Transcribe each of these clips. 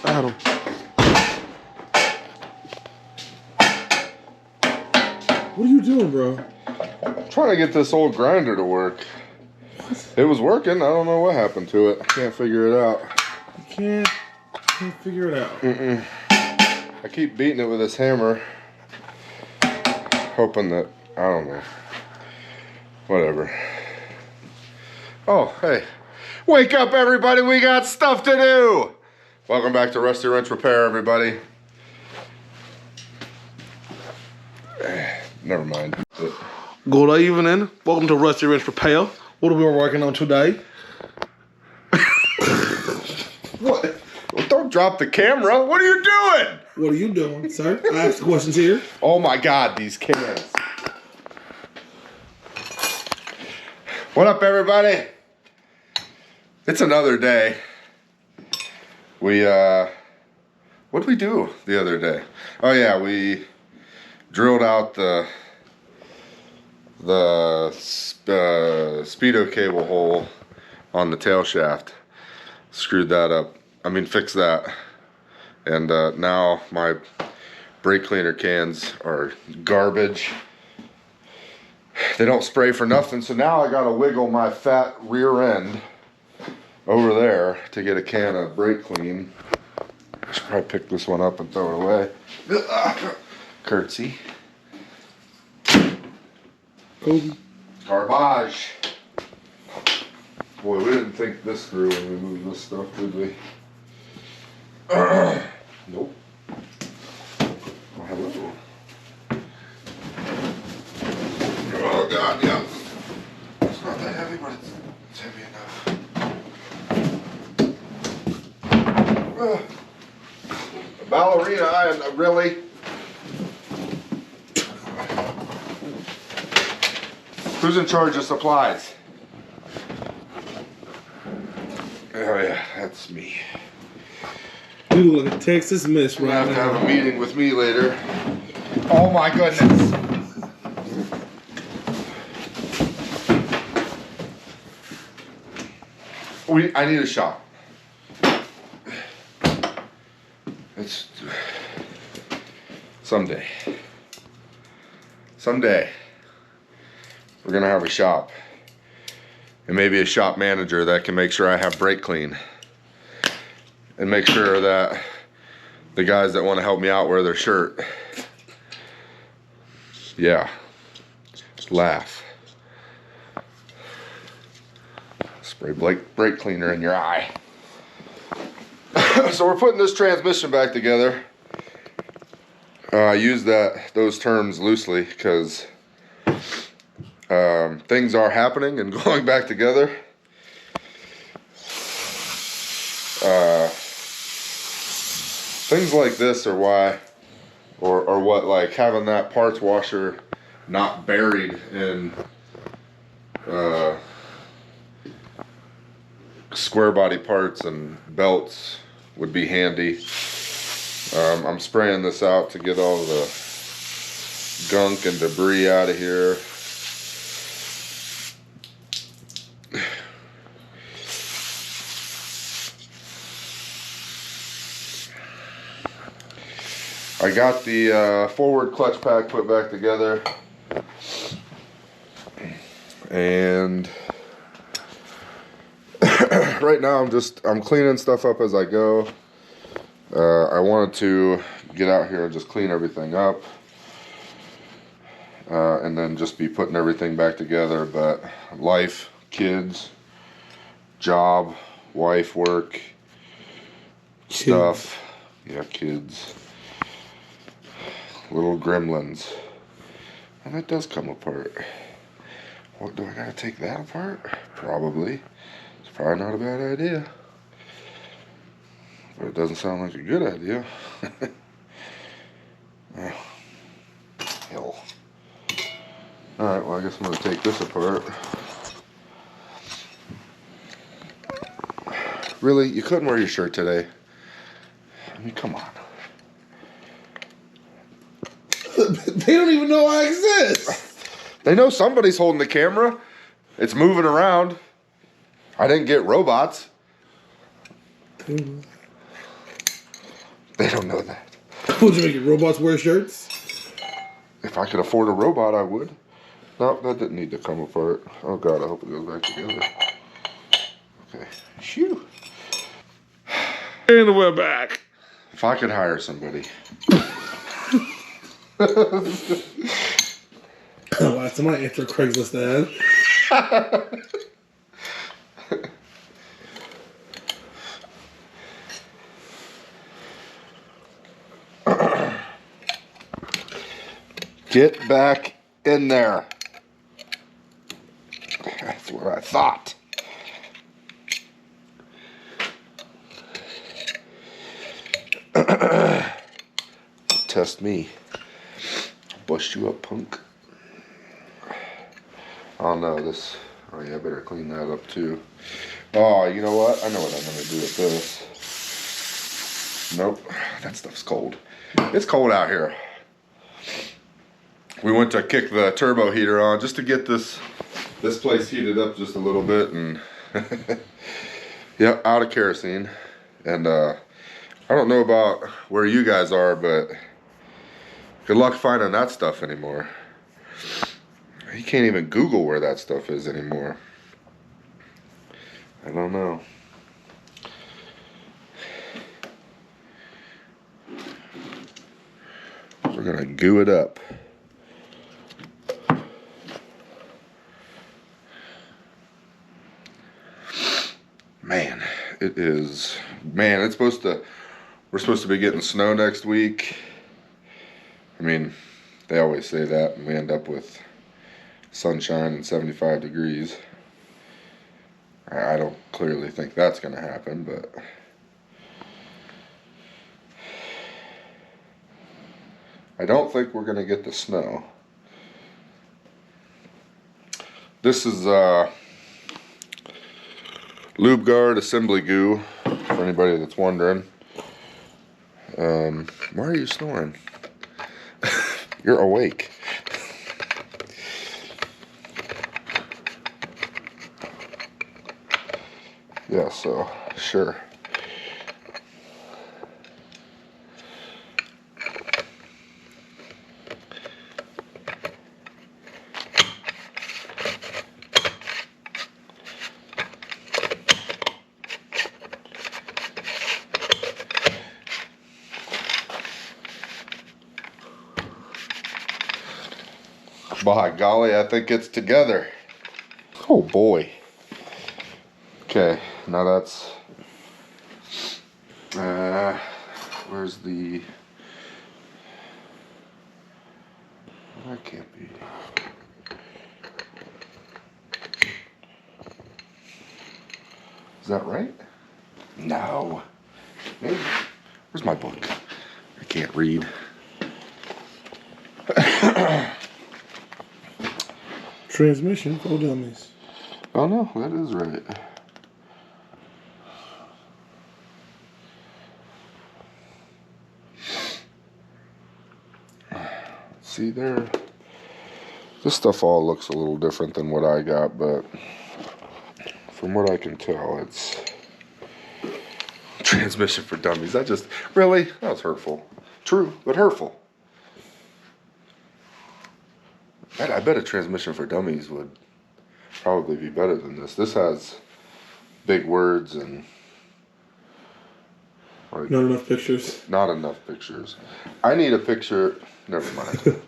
At him. What are you doing, bro? I'm trying to get this old grinder to work. What? It was working. I don't know what happened to it. I can't figure it out. You can't figure it out. I keep beating it with this hammer, hoping that, I don't know. Whatever. Oh, hey. Wake up, everybody. We got stuff to do. Welcome back to Rusty Wrench Repair, everybody. Never mind. Good evening. Welcome to Rusty Wrench Repair. What are we working on today? What? Well, don't drop the camera. What are you doing? What are you doing, sir? I asked questions here. Oh my God, these cans. What up, everybody? It's another day. What did we do the other day? Oh yeah, we drilled out the speedo cable hole on the tail shaft. Screwed that up. I mean, fixed that. And now my brake cleaner cans are garbage. They don't spray for nothing, so now I gotta wiggle my fat rear end over there to get a can of brake clean. I should probably pick this one up and throw it away. Curtsy. Kobe. Garbage. Boy, we didn't think this through when we moved this stuff, did we? Nope. Oh, hello. Oh, God, yeah. It's not that heavy, but it's heavy enough. A ballerina, really? Who's in charge of supplies? Oh yeah, that's me. You look like a Texas miss right now. You're gonna have to have a meeting with me later. Oh my goodness. I need a shop. It's someday. Someday we're gonna have a shop. And maybe a shop manager that can make sure I have brake clean. And make sure that the guys that want to help me out wear their shirt. Yeah. Just laugh. Spray brake cleaner in your eye. So we're putting this transmission back together. I use those terms loosely because things are happening and going back together. Things like this are why, or what, like having that parts washer not buried in square body parts and belts would be handy. I'm spraying this out to get all the gunk and debris out of here. I got the forward clutch pack put back together, and right now I'm cleaning stuff up as I go. I wanted to get out here and just clean everything up, and then just be putting everything back together, but life, kids, job, wife, work, stuff, yeah, kids. Little gremlins. And it does come apart. What, do I gotta take that apart? Probably. It's probably not a bad idea. But it doesn't sound like a good idea. Oh, hell. Alright, well I guess I'm gonna take this apart. Really? You couldn't wear your shirt today? I mean, come on. They don't even know I exist. They know somebody's holding the camera. It's moving around. I didn't get robots. They don't know that. Would you make your robots wear shirts? If I could afford a robot, I would. No, that didn't need to come apart. Oh God, I hope it goes back together. Okay. Phew. And we're back. If I could hire somebody. Last time I answered Craigslist ad. Get back in there. That's what I thought. Test me. Bust you up, punk. Oh no, this. Oh yeah, I better clean that up too. Oh, you know what? I know what I'm gonna do with this. Nope, that stuff's cold. It's cold out here. We went to kick the turbo heater on just to get this place heated up just a little bit, and yeah, out of kerosene. And I don't know about where you guys are, but good luck finding that stuff anymore. You can't even Google where that stuff is anymore. I don't know. We're gonna goo it up. Man, it is. Man, it's supposed to. We're supposed to be getting snow next week. I mean, they always say that, and we end up with sunshine and 75 degrees. I don't clearly think that's going to happen, but I don't think we're going to get the snow. This is Lube Guard assembly goo, for anybody that's wondering. Why are you snoring? You're awake. Yeah, so, sure. By golly, I think it's together. Oh boy. Okay, now that's where's the, that can't be. Is that right? No. Maybe. Where's my book? I can't read. Transmission for dummies. Oh no, that is right. See there? This stuff all looks a little different than what I got, but from what I can tell, it's transmission for dummies. That just, really? That was hurtful. True, but hurtful. I bet a transmission for dummies would probably be better than this. This has big words and like, Not enough pictures. not enough pictures. I need a picture. Never mind.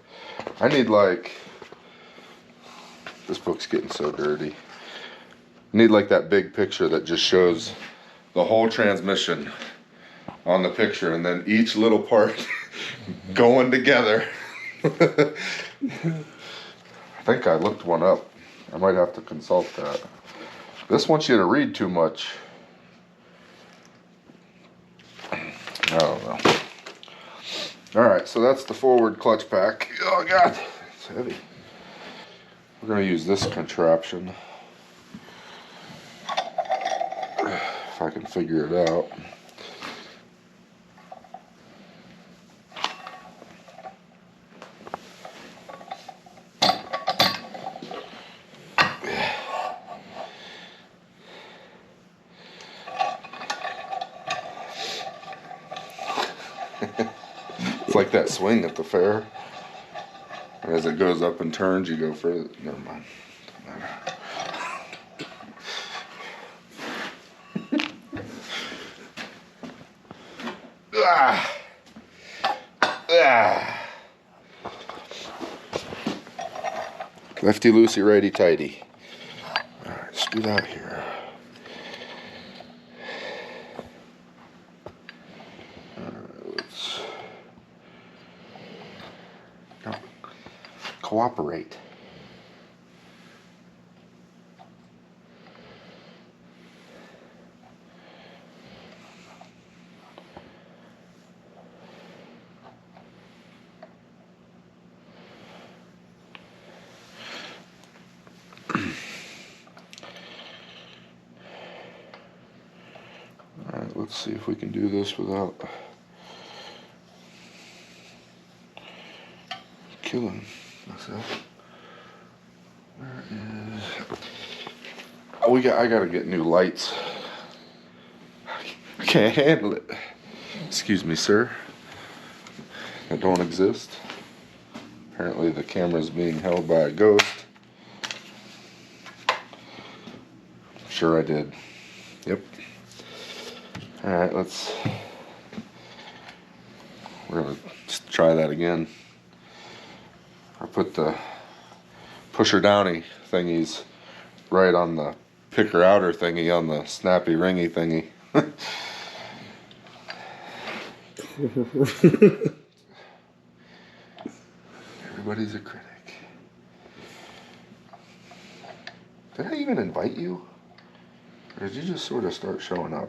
I need like, this book's getting so dirty. I need like that big picture that just shows the whole transmission on the picture and then each little part going together. I think I looked one up. I might have to consult that. This wants you to read too much. I don't know. Alright, so that's the forward clutch pack. Oh God, it's heavy. We're going to use this contraption. If I can figure it out. It's like that swing at the fair. As it goes up and turns, you go further. Never mind. Don't matter. Ah. Ah. Lefty loosey, righty tighty. Alright, let's do that here. Alright, let's cooperate. Alright, let's see if we can do this without killing myself. Where is... Oh, I gotta get new lights. I can't handle it. Excuse me, sir. That don't exist. Apparently the camera's being held by a ghost. Sure I did. Yep. Alright, we're gonna just try that again. I put the pusher downy thingies right on the picker outer thingy on the snappy ringy thingy. Everybody's a critic. Did I even invite you? Or did you just sort of start showing up?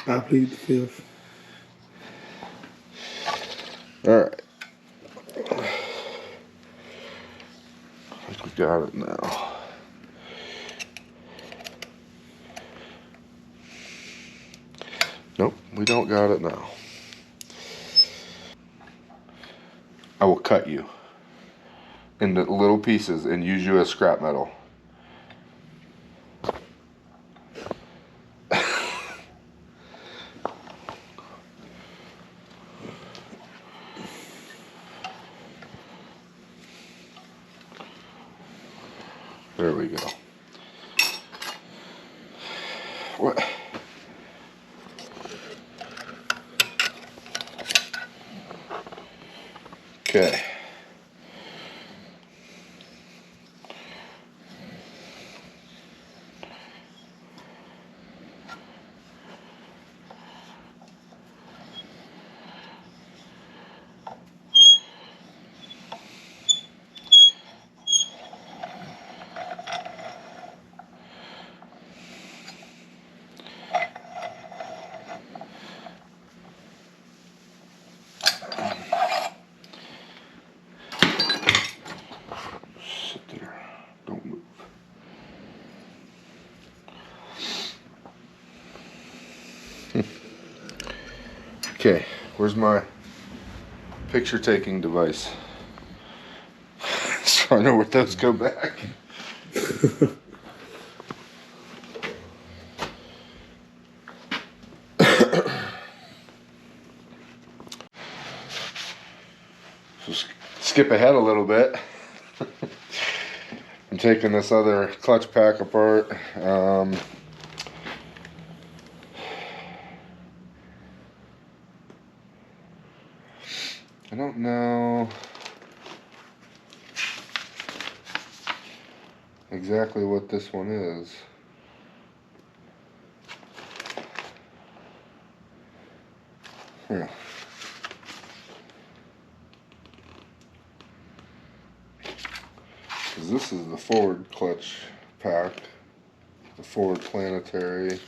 I plead the fifth. Alright. I think we got it now. Nope, we don't got it now. I will cut you into little pieces and use you as scrap metal. There we go. What? Okay. Okay, where's my picture taking device? So I know where those go back. So skip ahead a little bit. I'm taking this other clutch pack apart. I don't know exactly what this one is. Yeah. Because this is the forward clutch pack, the forward planetary.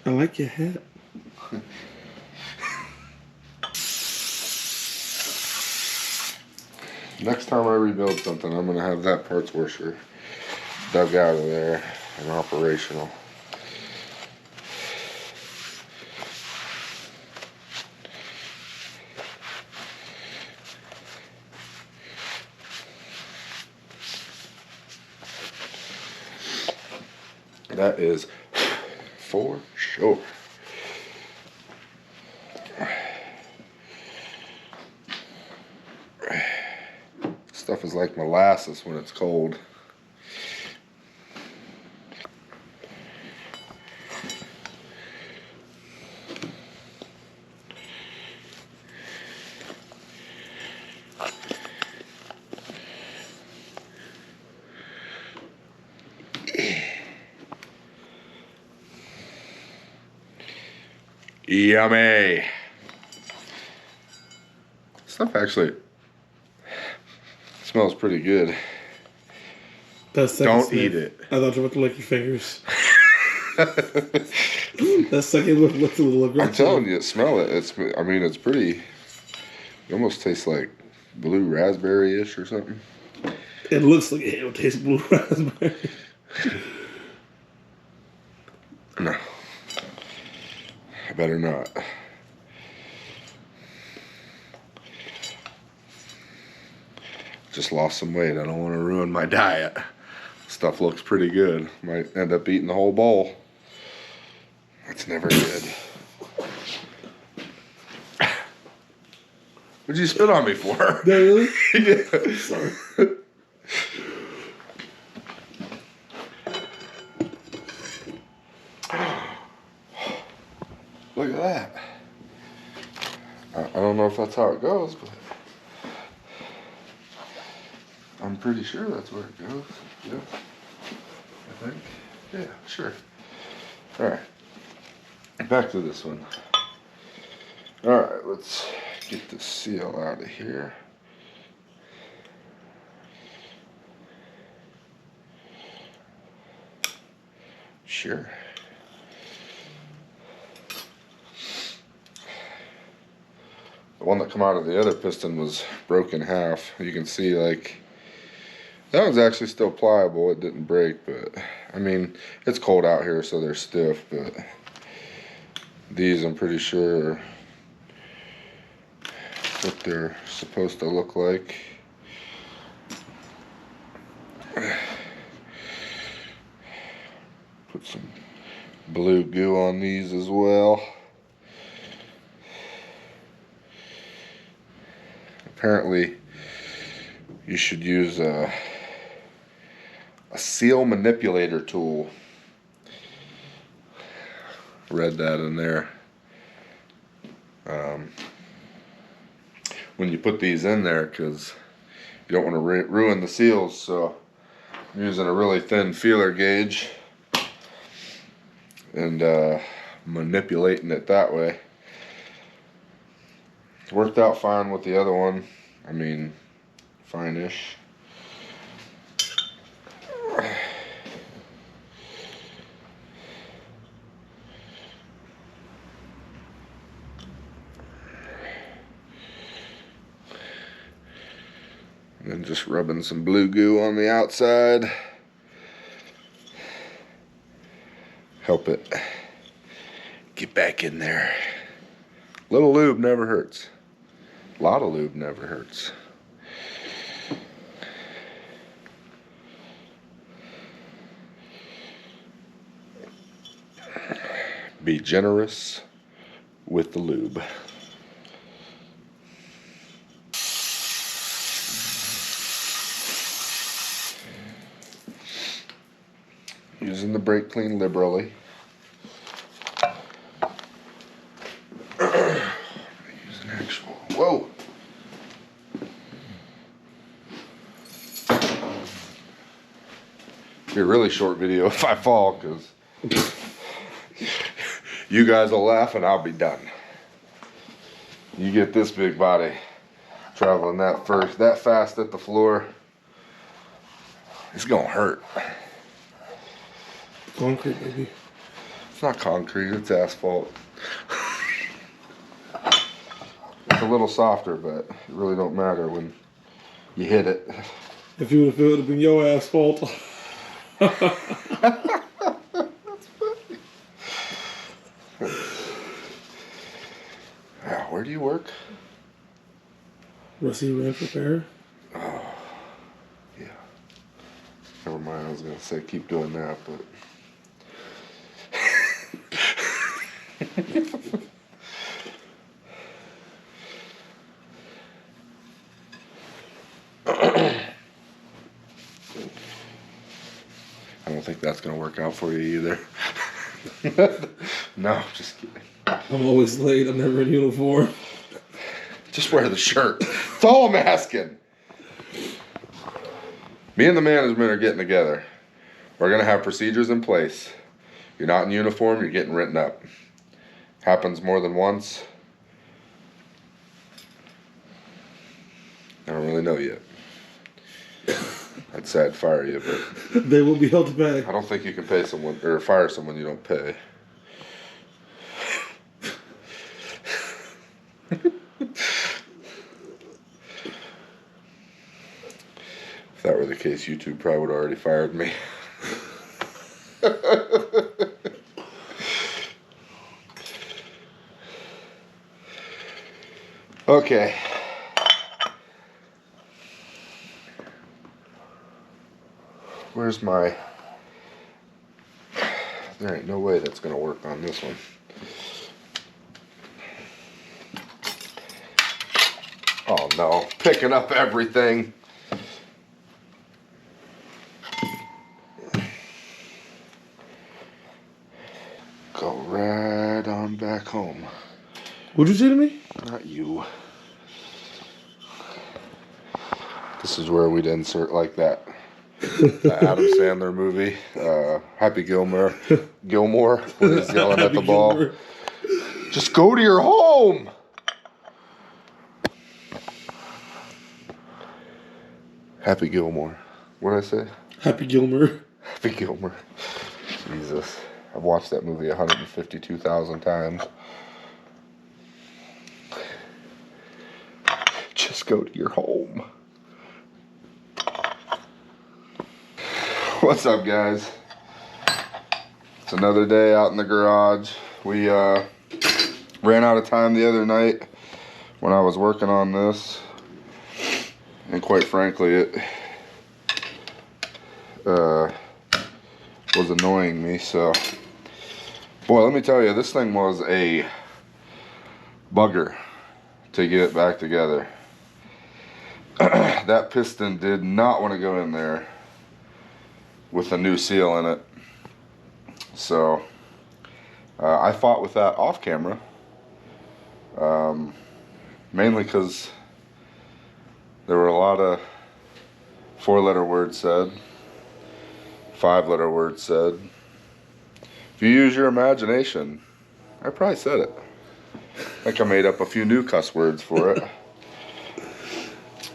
I like your hat. Next time I rebuild something, I'm going to have that parts washer dug out of there and operational. That is for sure. Stuff is like molasses when it's cold. Yummy. Stuff actually smells pretty good. Don't eat it. I thought you were about to lick your fingers. That second looked a little aggressive. I'm telling you, smell it. It's pretty. It almost tastes like blue raspberry-ish or something. It looks like it would taste blue raspberry. No. I better not. Just lost some weight. I don't want to ruin my diet. Stuff looks pretty good. Might end up eating the whole bowl. That's never good. What'd you spit on me for? No, really? Yeah. Sorry. Look at that. I don't know if that's how it goes, but I'm pretty sure that's where it goes. Yeah. I think. Yeah, sure. Alright. Back to this one. Alright, let's get the seal out of here. Sure. The one that come out of the other piston was broken in half. You can see, like, that one's actually still pliable. It didn't break, but I mean, it's cold out here, so they're stiff. But these, I'm pretty sure, are what they're supposed to look like. Put some blue goo on these as well. Apparently, you should use a seal manipulator tool. Read that in there. When you put these in there, because you don't want to ruin the seals, so I'm using a really thin feeler gauge and manipulating it that way. It worked out fine with the other one. I mean, fine-ish. And then just rubbing some blue goo on the outside. Help it get back in there. Little lube never hurts. A lot of lube never hurts. Be generous with the lube. Using the brake clean liberally. Use an actual. Whoa! Be a really short video if I fall, because you guys will laugh and I'll be done. You get this big body traveling that fast at the floor, it's gonna hurt. Concrete, baby. It's not concrete, it's asphalt. It's a little softer, but it really don't matter when you hit it. If you would have been your asphalt. That's funny. Now, where do you work? Rusty Ranch Repair. Oh, yeah. Never mind, I was gonna say keep doing that, but I don't think that's gonna work out for you either. No, just kidding. I'm always late. I'm never in uniform. Just wear the shirt. That's all I'm asking. Me and the management are getting together. We're gonna have procedures in place. You're not in uniform, you're getting written up. Happens more than once. I don't really know yet. I'd say I'd fire you, but They will be held to pay. I don't think you can pay someone or fire someone you don't pay. If that were the case, YouTube probably would have already fired me. Okay. Where's my... There ain't no way that's gonna work on this one. Oh no, picking up everything. Go right on back home. What'd you say to me? Not you. This is where we'd insert like that. The Adam Sandler movie, Happy Gilmore, when he's yelling at the ball. Gilmore. Just go to your home. Happy Gilmore. What did I say? Happy Gilmore. Happy Gilmore. Jesus. I've watched that movie 152,000 times. Just go to your home. What's up, guys? It's another day out in the garage. We ran out of time the other night when I was working on this. And quite frankly, it was annoying me, so boy, let me tell you, this thing was a bugger to get it back together. That piston did not want to go in there with a new seal in it, so I fought with that off camera, mainly because there were a lot of 4-letter words said, 5-letter words said. If you use your imagination, I probably said it. I think I made up a few new cuss words for it.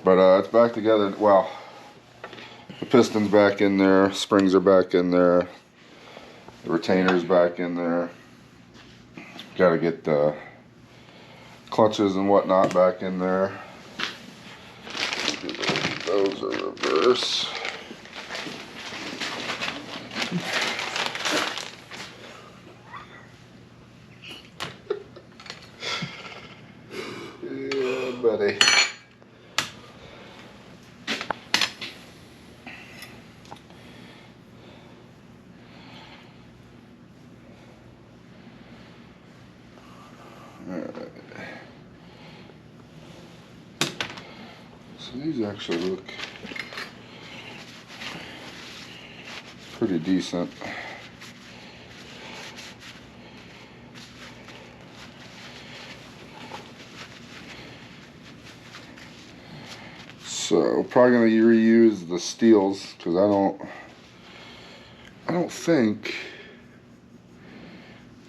But it's back together. Well, the piston's back in there, springs are back in there, the retainer's back in there. Got to get the clutches and whatnot back in there. Those are reverse. Yeah, buddy. Alright. So these actually look pretty decent. So probably gonna reuse the steels because I don't think.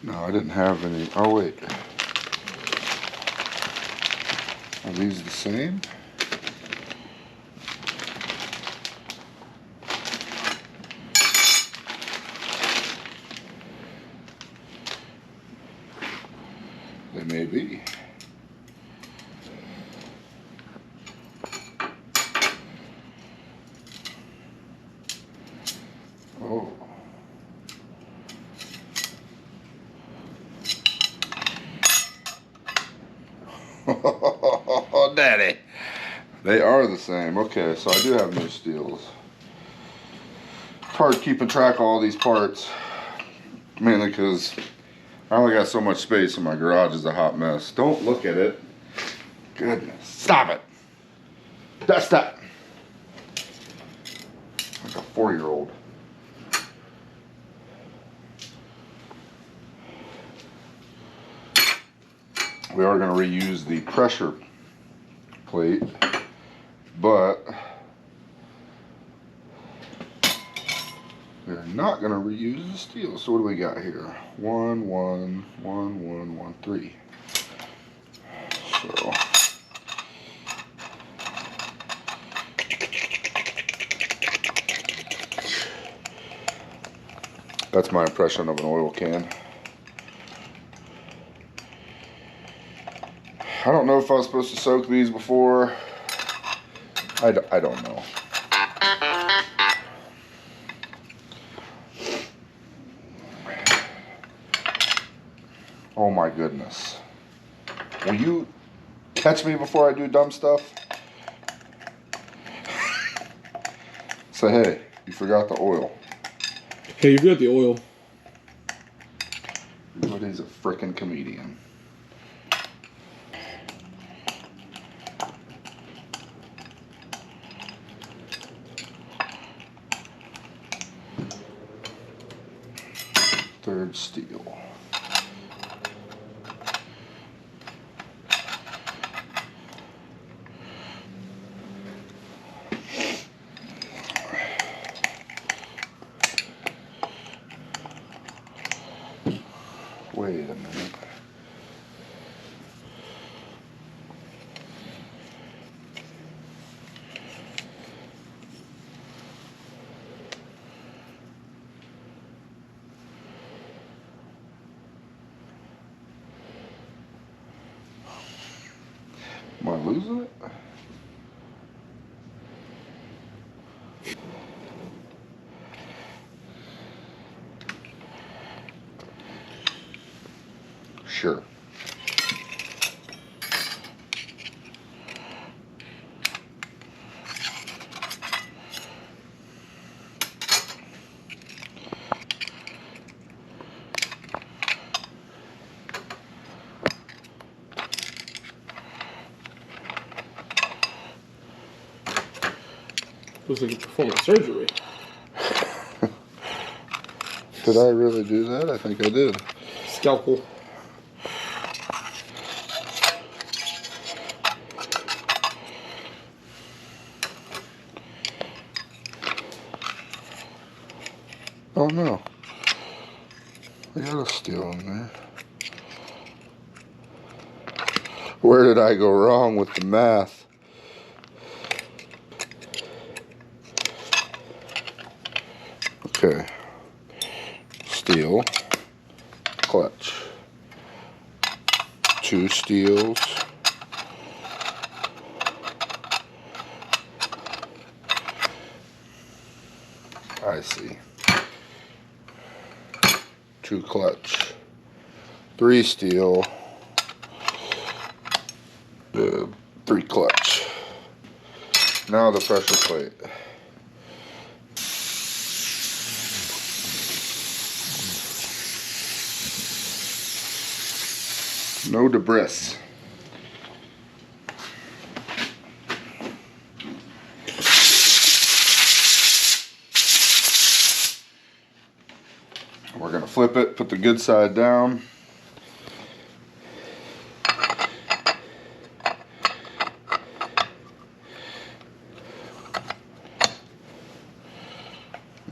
No, I didn't have any. Oh wait, are these the same? They may be. Oh. Oh, daddy. They are the same. Okay, so I do have new steels. It's hard keeping track of all these parts, mainly because I only got so much space and my garage is a hot mess. Don't look at it. Goodness. Stop it. Stop. Like a 4-year-old. We are going to reuse the pressure plate, but we're not going to reuse the steel. So what do we got here? 1, 1, 1, 1, 1, 3. So that's my impression of an oil can. I don't know if I was supposed to soak these before. I don't know. Oh my goodness. Will you catch me before I do dumb stuff? Say, hey, you forgot the oil. Hey, you got the oil. Everybody's a frickin' comedian. Third steel. Wait a minute. Am I losing it? Sure. Looks like you're performing surgery. Did I really do that? I think I did. Scalpel. Oh no. I got a steel in there. Where did I go wrong with the math? Okay. Steel. Clutch. 2 steels. I see. 2 clutch. 3 steel. 3 clutch. Now the pressure plate. No debris. We're going to flip it, put the good side down.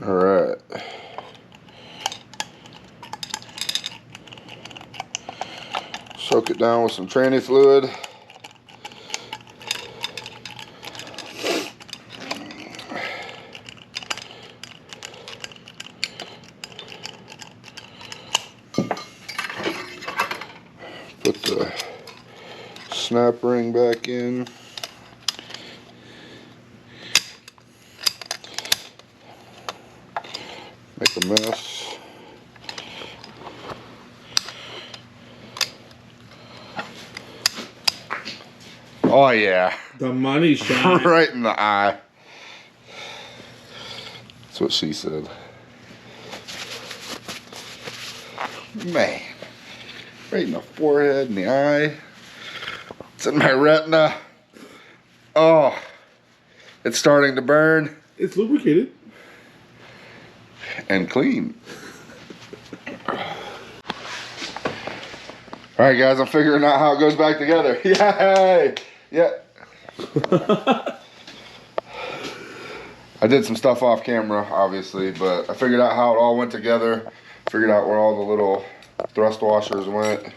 All right. Soak it down with some tranny fluid. Put the snap ring back in. Make a mess. Oh yeah. The money shot. Right in the eye. That's what she said. Man. right in the forehead and the eye. It's in my retina. Oh, it's starting to burn. It's lubricated. And clean. Alright guys, I'm figuring out how it goes back together. Yay! Yeah. I did some stuff off camera, obviously, but I figured out how it all went together. Figured out where all the little thrust washers went.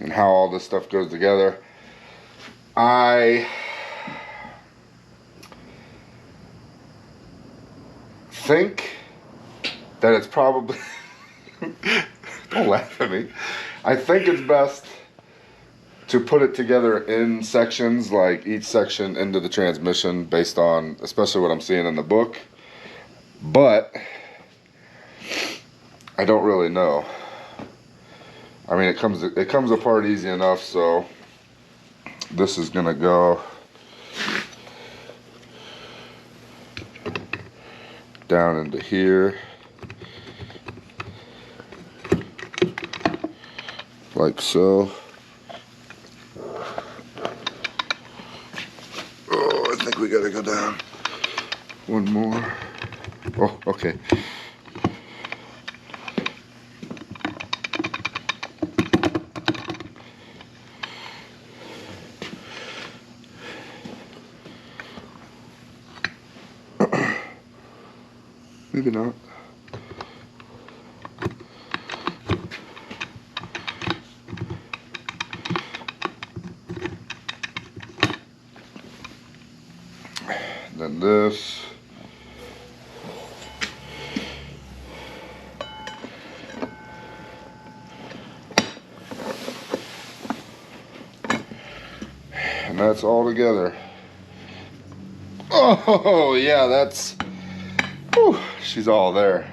And how all this stuff goes together. I think that it's probably don't laugh at me. I think it's best to put it together in sections, like each section into the transmission based on especially what I'm seeing in the book, but I don't really know. I mean, it comes apart easy enough, so this is gonna go down into here like so. Oh, I think we gotta go down one more. Oh, okay. Maybe not. Then this. And that's all together. Oh, yeah, that's... Whew, she's all there.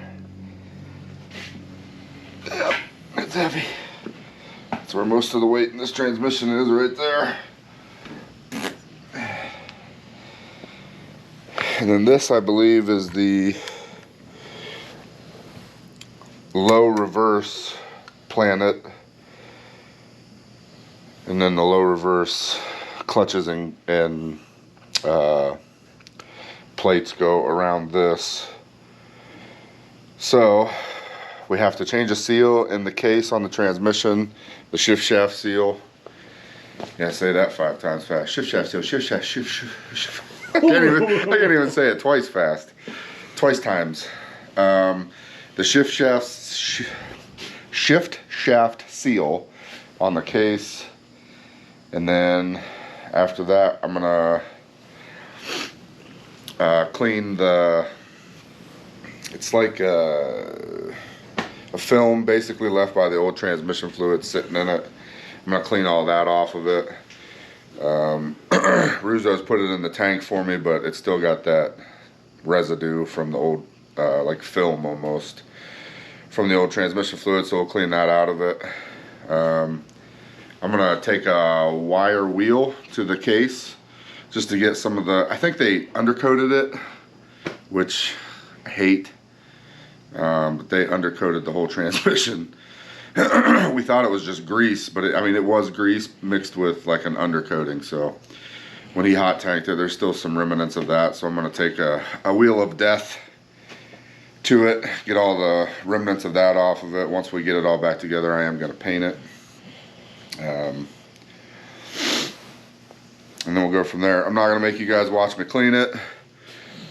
Yep, it's heavy. That's where most of the weight in this transmission is, right there. And then this, I believe, is the low reverse planet. And then the low reverse clutches and plates go around this. So we have to change a seal in the case on the transmission, the shift shaft seal. Yeah, say that 5 times fast. Shift shaft seal, shift shaft, shift. I can't even say it twice times. The shift shaft seal on the case, and then after that I'm gonna clean the, it's like a film basically left by the old transmission fluid sitting in it. I'm gonna clean all that off of it. Ruzo's put it in the tank for me, but it's still got that residue from the old like film almost from the old transmission fluid, so we'll clean that out of it. I'm gonna take a wire wheel to the case just to get some of the, I think they undercoated it, which I hate, but they undercoated the whole transmission. We thought it was just grease, but I mean it was grease mixed with like an undercoating, so when he hot tanked it, there's still some remnants of that, so I'm going to take a wheel of death to it, get all the remnants of that off of it. Once we get it all back together, I am going to paint it. And then we'll go from there. I'm not going to make you guys watch me clean it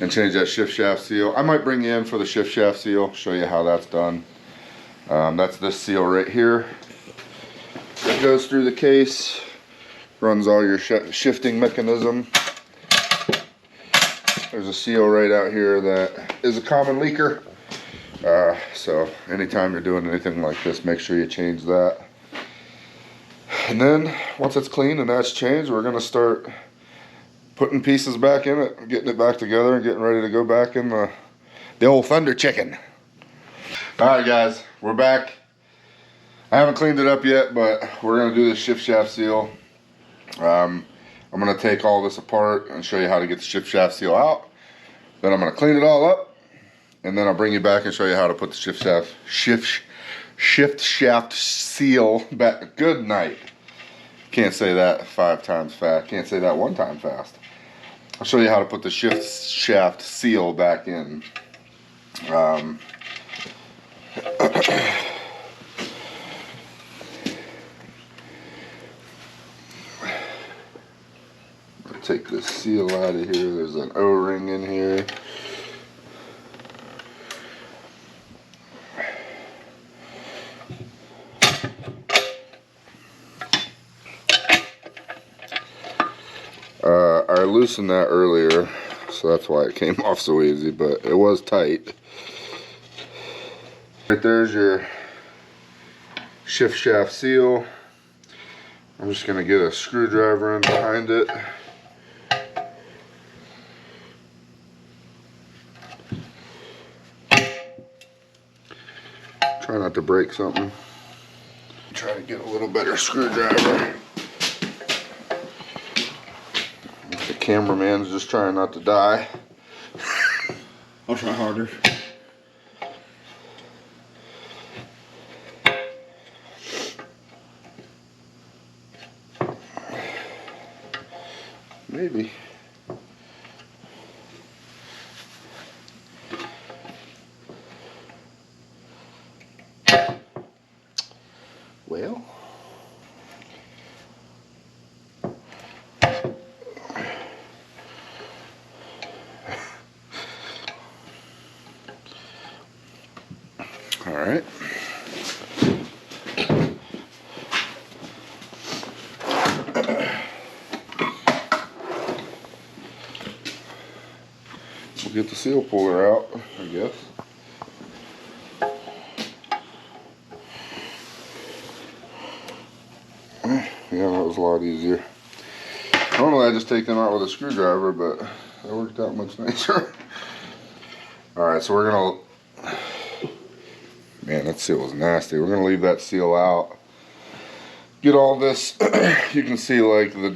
and change that shift shaft seal. I might bring you in for the shift shaft seal, show you how that's done. That's this seal right here. It goes through the case, runs all your shifting mechanism. There's a seal right out here that is a common leaker. So anytime you're doing anything like this, make sure you change that. And then once it's clean and that's changed, we're gonna start putting pieces back in it, getting it back together and getting ready to go back in the old Thunder Chicken. All right guys, we're back. I haven't cleaned it up yet, but we're gonna do the shift shaft seal. I'm gonna take all this apart and show you how to get the shift shaft seal out. Then I'm gonna clean it all up, and then I'll bring you back and show you how to put the shift shift shaft seal back. Good night. Can't say that 5 times fast. Can't say that 1 time fast. I'll show you how to put the shift shaft seal back in. Take this seal out of here. There's an O-ring in here. I loosened that earlier, so that's why it came off so easy, but it was tight. Right there's your shift shaft seal. I'm just going to get a screwdriver in behind it. Try not to break something. Try to get a little better screwdriver. The cameraman's just trying not to die. I'll try harder. Maybe. Well. All right. We'll get the seal puller out, I guess. Yeah, that was a lot easier. Normally I just take them out with a screwdriver, but that worked out much nicer. Alright, so we're gonna... Man, that seal was nasty. We're gonna leave that seal out. Get all this, you can see like the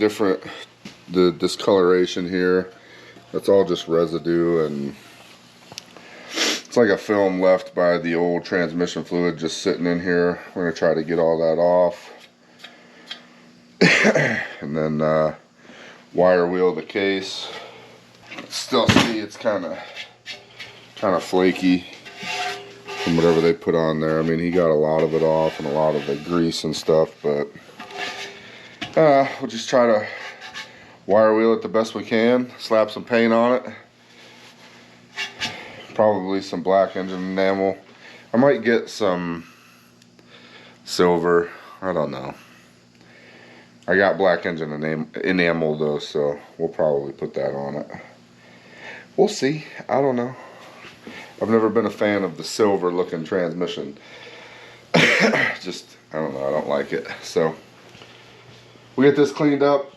discoloration here. That's all just residue, and it's like a film left by the old transmission fluid just sitting in here. We're gonna try to get all that off. And then wire wheel the case. Still see it's kind of flaky from whatever they put on there. I mean, he got a lot of it off and a lot of the grease and stuff, but we'll just try to wire wheel it the best we can. Slap some paint on it. Probably some black engine enamel. I might get some silver. I don't know. I got black engine enamel though, so we'll probably put that on it. We'll see. I don't know. I've never been a fan of the silver looking transmission. Just, I don't know, I don't like it. So we get this cleaned up.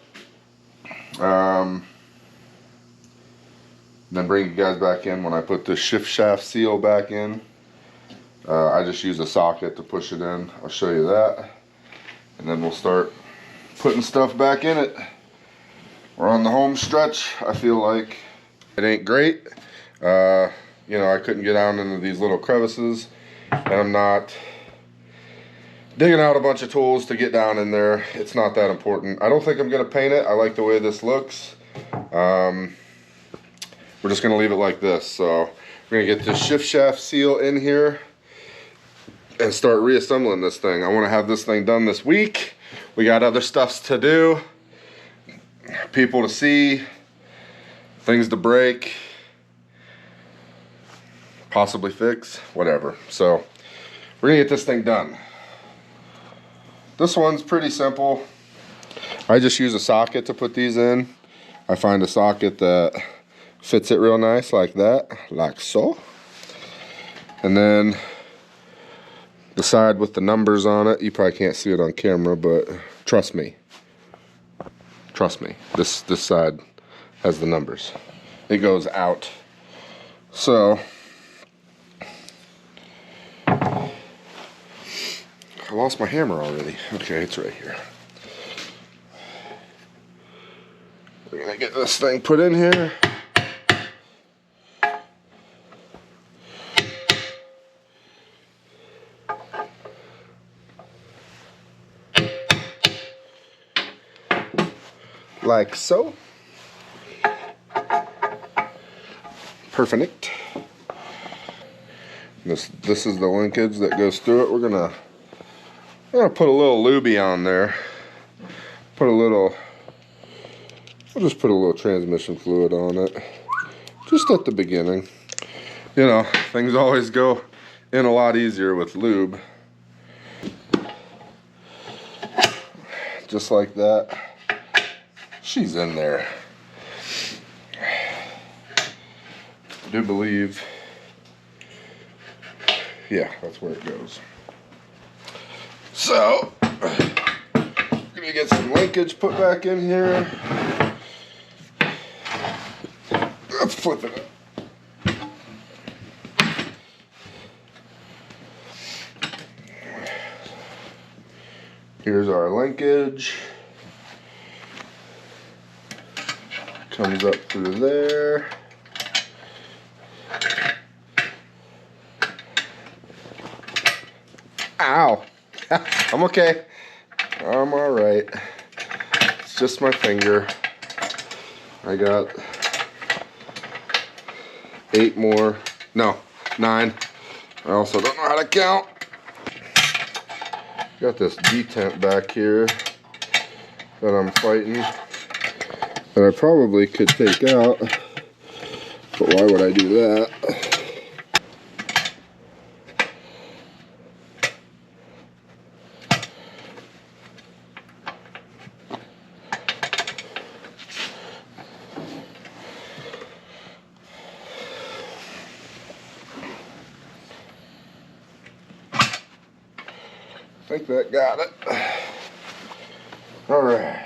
Then bring you guys back in when I put the shift shaft seal back in. I just use a socket to push it in. I'll show you that. And then we'll start putting stuff back in it. We're on the home stretch. I feel like it ain't great. You know, I couldn't get down into these little crevices, and I'm not digging out a bunch of tools to get down in there. It's not that important. I don't think I'm gonna paint it. I like the way this looks. We're just gonna leave it like this. So we're gonna get this shift shaft seal in here and start reassembling this thing. I wanna have this thing done this week. We got other stuffs to do, people to see, things to break, possibly fix, whatever. So we're gonna get this thing done. This one's pretty simple. I just use a socket to put these in. I find a socket that fits it real nice like that, like so. And then the side with the numbers on it, you probably can't see it on camera, but trust me, this side has the numbers. It goes out. So I lost my hammer already. Okay, it's right here. We're gonna get this thing put in here. like so. Perfect. This is the linkage that goes through it. We're gonna put a little lubey on there. We'll just put a little transmission fluid on it, just at the beginning. You know, things always go in a lot easier with lube. Just like that. She's in there. I do believe, yeah, that's where it goes. So, gonna get some linkage put back in here. Let's flip it up. Here's our linkage. Comes up through there. Ow! I'm okay. I'm alright. It's just my finger. I got 8 more. No, 9. I also don't know how to count. Got this detent back here that I'm fighting that I probably could take out, but why would I do that? I think that got it. All right.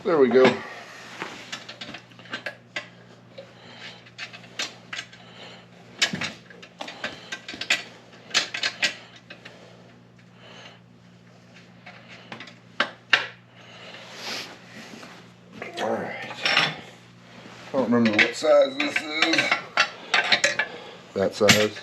There we go. All right. I don't remember what size this is. That size.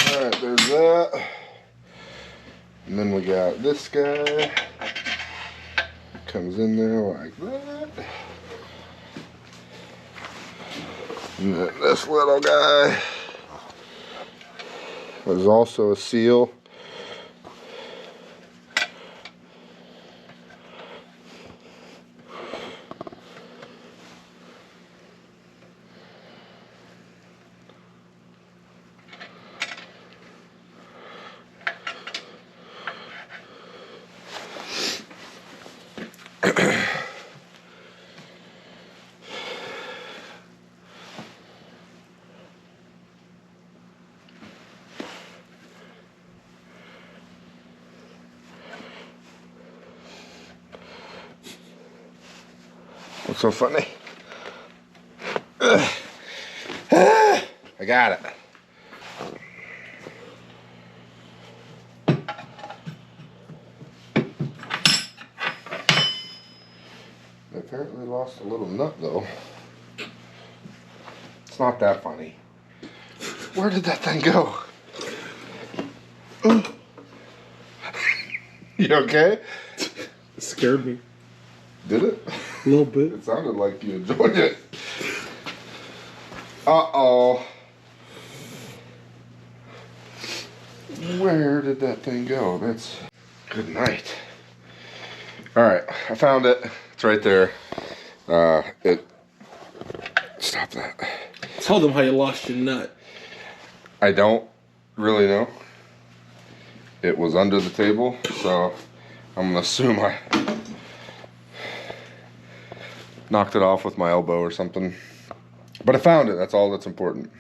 Alright, there's that. And then we got this guy. Comes in there like that. And then this little guy. There's also a seal. What's so funny? I got it. I apparently lost a little nut though. It's not that funny. Where did that thing go? You okay? It scared me. Did it? A little bit. It sounded like you enjoyed it. Uh-oh. Where did that thing go? That's good night. All right, I found it. It's right there. Stop that. Tell them how you lost your nut. I don't really know. It was under the table, so I'm gonna assume I knocked it off with my elbow or something. But I found it, that's all that's important.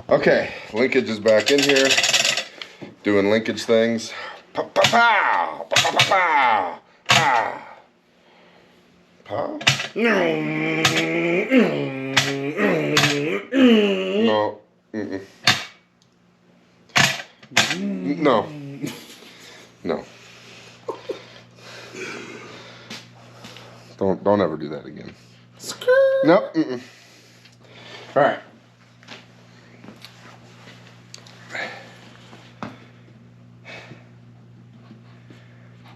Okay, linkage is back in here. Doing linkage things. Pow, pow, pow, pow, pow, pow, pow. Pow? No. Mm-mm. No. No. Don't ever do that again. No. Mm-mm. All right.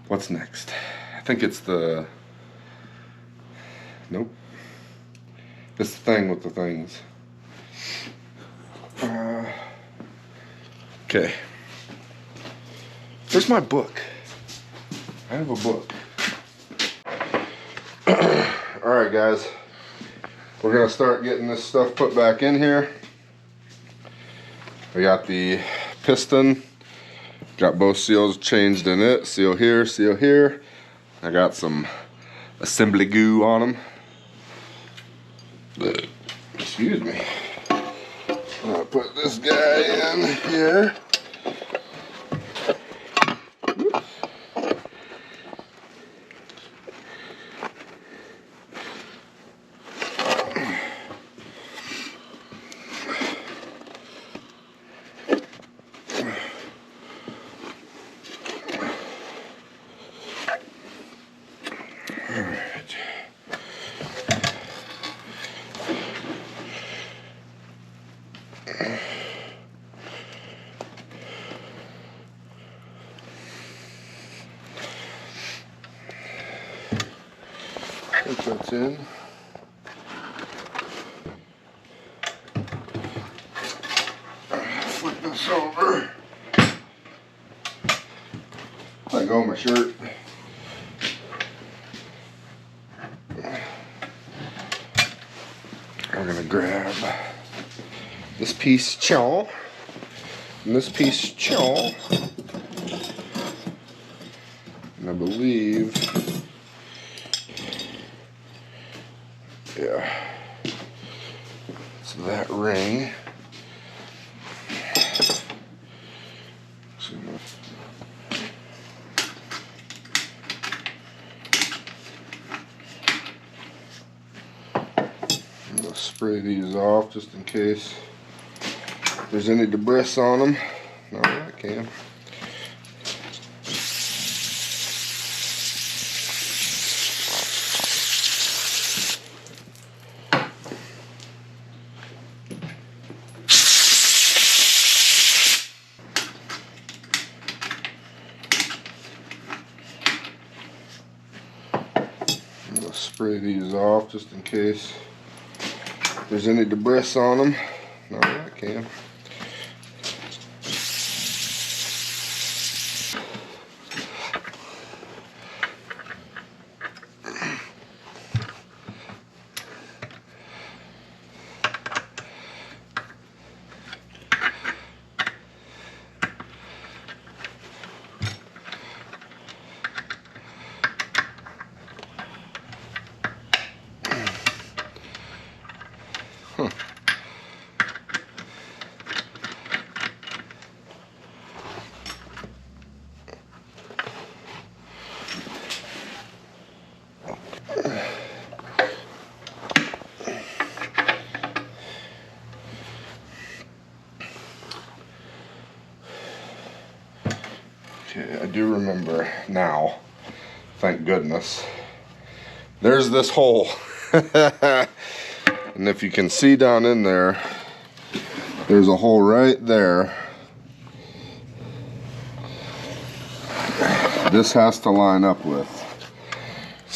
What's next? I think it's the... Nope. It's the thing with the things. Okay. Where's my book? I have a book. Alright guys. We're gonna start getting this stuff put back in here. I got the piston. Got both seals changed in it. Seal here, seal here. I got some assembly goo on them. Excuse me. I'll put this guy in here. Put that in. Flip this over. Let go of my shirt. We're gonna grab this piece chaw and this piece chaw, and I believe, yeah, it's that ring. Spray these off just in case there's any debris on them. No, I can. I'll spray these off just in case there's any debris on them. No, I can. Okay, I do remember now, thank goodness. There's this hole. And if you can see down in there, there's a hole right there. This has to line up with.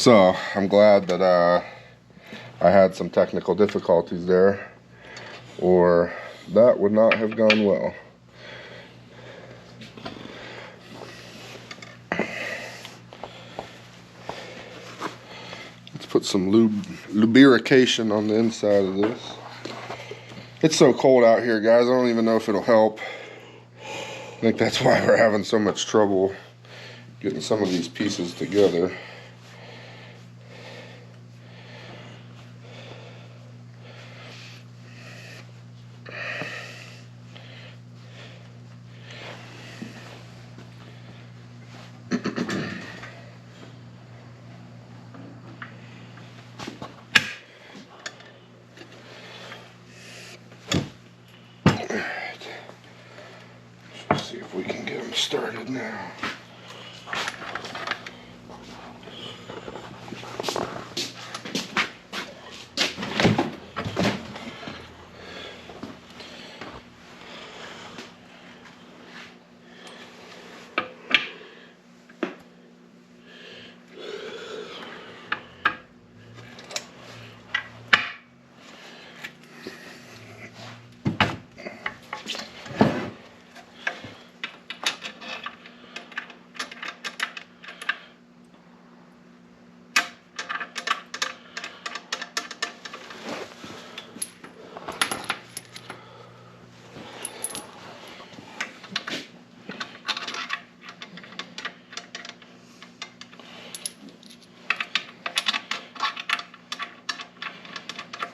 So I'm glad that I had some technical difficulties there, or that would not have gone well. Let's put some lubrication on the inside of this. It's so cold out here, guys. I don't even know if it'll help. I think that's why we're having so much trouble getting some of these pieces together. Let's see if we can get them started now.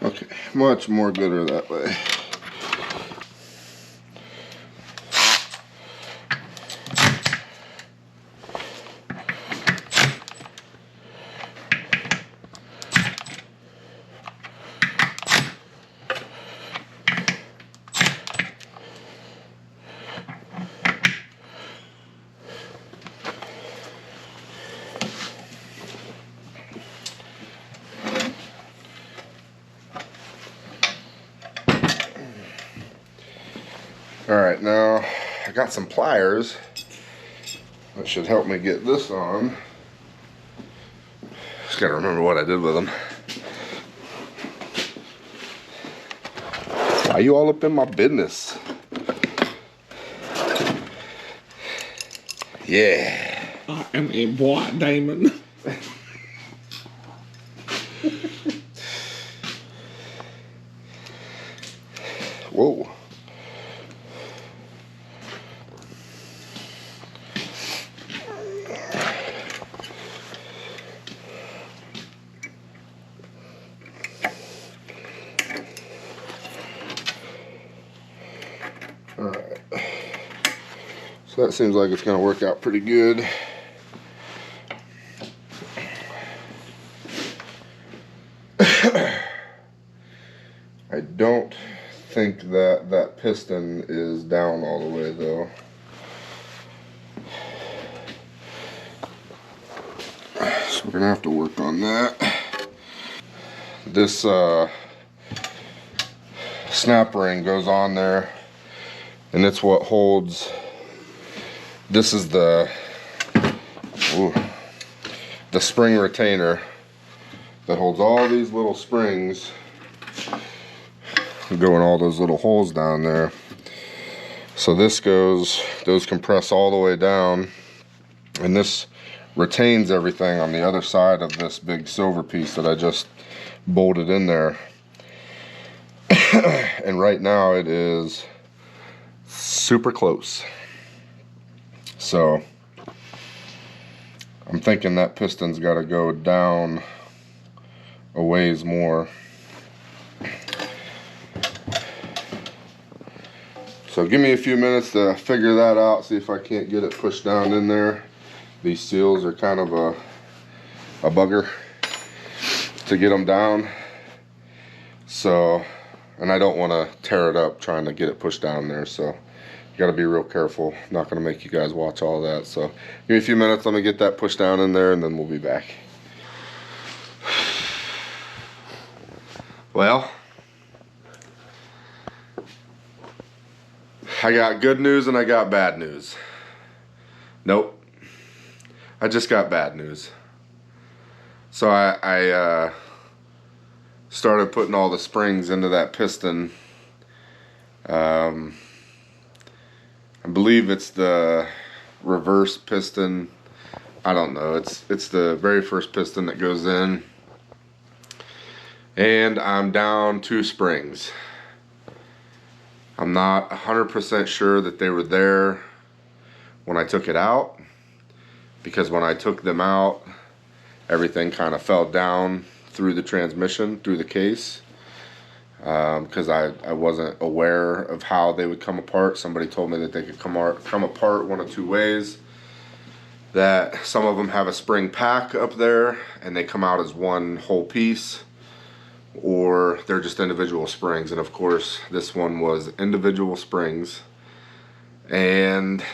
Okay, much more gooder that way. Alright, now I got some pliers that should help me get this on. Just gotta remember what I did with them. Why you all up in my business? Yeah. I am a white diamond. Whoa. Alright, so that seems like it's going to work out pretty good. I don't think that that piston is down all the way though. So we're going to have to work on that. This snap ring goes on there, and it's what holds. This is the spring retainer that holds all these little springs go in all those little holes down there. So this goes, those compress all the way down, and this retains everything on the other side of this big silver piece that I just bolted in there. And right now it is super close. So I'm thinking that piston's got to go down a ways more. So give me a few minutes to figure that out, see if I can't get it pushed down in there. These seals are kind of a bugger to get them down. So, and I don't want to tear it up trying to get it pushed down there, so you got to be real careful. I'm not going to make you guys watch all that. So give me a few minutes, let me get that pushed down in there, and then we'll be back. Well, I got good news and I got bad news. Nope, I just got bad news. So I started putting all the springs into that piston. I believe it's the reverse piston. I don't know. It's the very first piston that goes in. And I'm down 2 springs. I'm not 100% sure that they were there when I took it out, because when I took them out, everything kind of fell down through the transmission, through the case, because I wasn't aware of how they would come apart. Somebody told me that they could come apart one of 2 ways. That some of them have a spring pack up there and they come out as one whole piece, or they're just individual springs. And of course this one was individual springs. And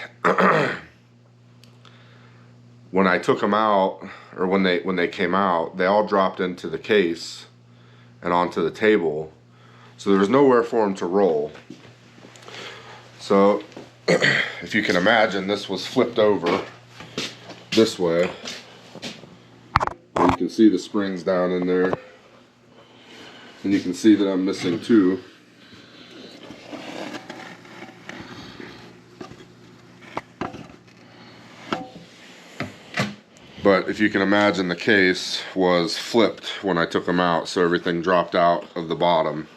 when I took them out, or when they came out, they all dropped into the case and onto the table, so there was nowhere for them to roll. So if you can imagine, this was flipped over this way. You can see the springs down in there, and you can see that I'm missing 2. But if you can imagine, the case was flipped when I took them out, so everything dropped out of the bottom.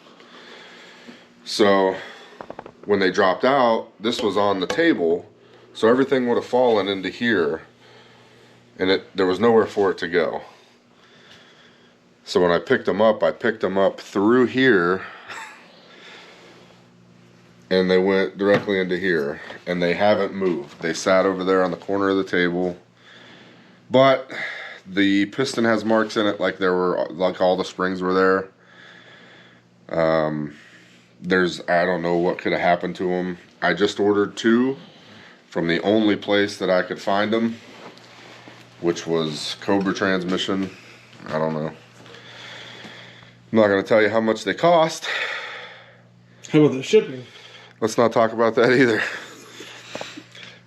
So when they dropped out, this was on the table, so everything would have fallen into here, and there was nowhere for it to go. So when I picked them up, I picked them up through here, and they went directly into here, and they haven't moved. They sat over there on the corner of the table. But the piston has marks in it, like all the springs were there. I don't know what could have happened to them. I just ordered 2 from the only place that I could find them, which was Cobra Transmission. I don't know. I'm not going to tell you how much they cost. How about the shipping? Let's not talk about that either.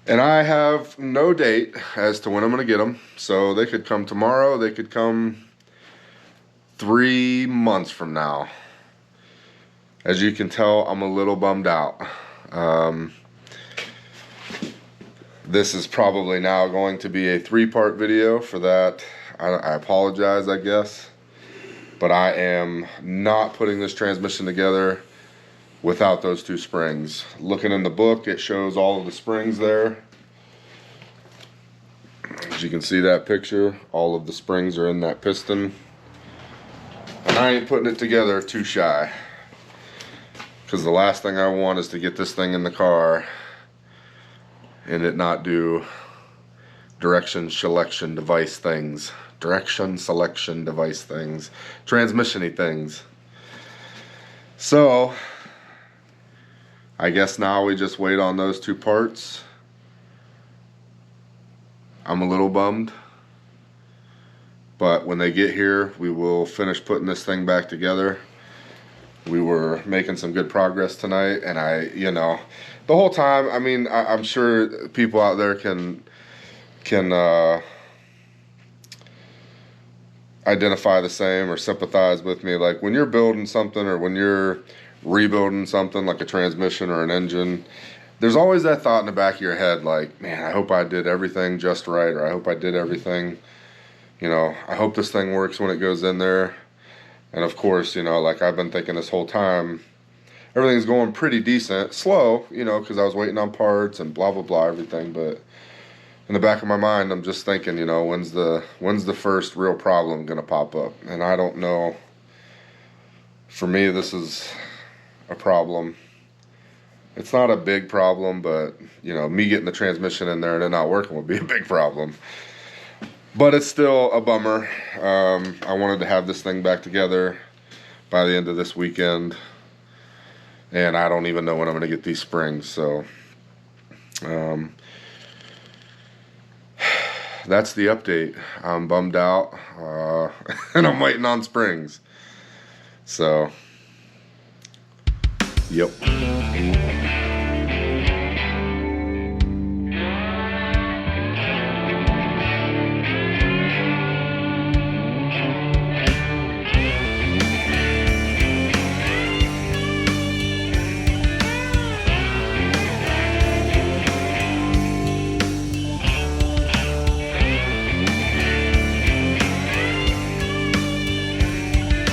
And I have no date as to when I'm going to get them. So they could come tomorrow. They could come 3 months from now. As you can tell, I'm a little bummed out. This is probably now going to be a 3-part video. For that, I apologize, I guess. But I am not putting this transmission together without those 2 springs. Looking in the book, it shows all of the springs there. As you can see that picture, all of the springs are in that piston. And I ain't putting it together too shy, because the last thing I want is to get this thing in the car and it not do direction selection device things. Transmission-y things. So I guess now we just wait on those 2 parts. I'm a little bummed, but when they get here, we will finish putting this thing back together. We were making some good progress tonight, and the whole time, I mean, I'm sure people out there can identify the same or sympathize with me. Like when you're building something, or when you're rebuilding something like a transmission or an engine, there's always that thought in the back of your head, like, man, I hope I did everything just right, or I hope I did everything, I hope this thing works when it goes in there. And of course, like I've been thinking this whole time, everything's going pretty decent, slow, because I was waiting on parts and blah blah blah, everything. But in the back of my mind, I'm just thinking, when's the first real problem gonna pop up? And I don't know. For me, this is a problem. It's not a big problem, but me getting the transmission in there and it not working would be a big problem. But it's still a bummer. I wanted to have this thing back together by the end of this weekend, and I don't even know when I'm going to get these springs. So that's the update. I'm bummed out, and I'm waiting on springs. So, yep.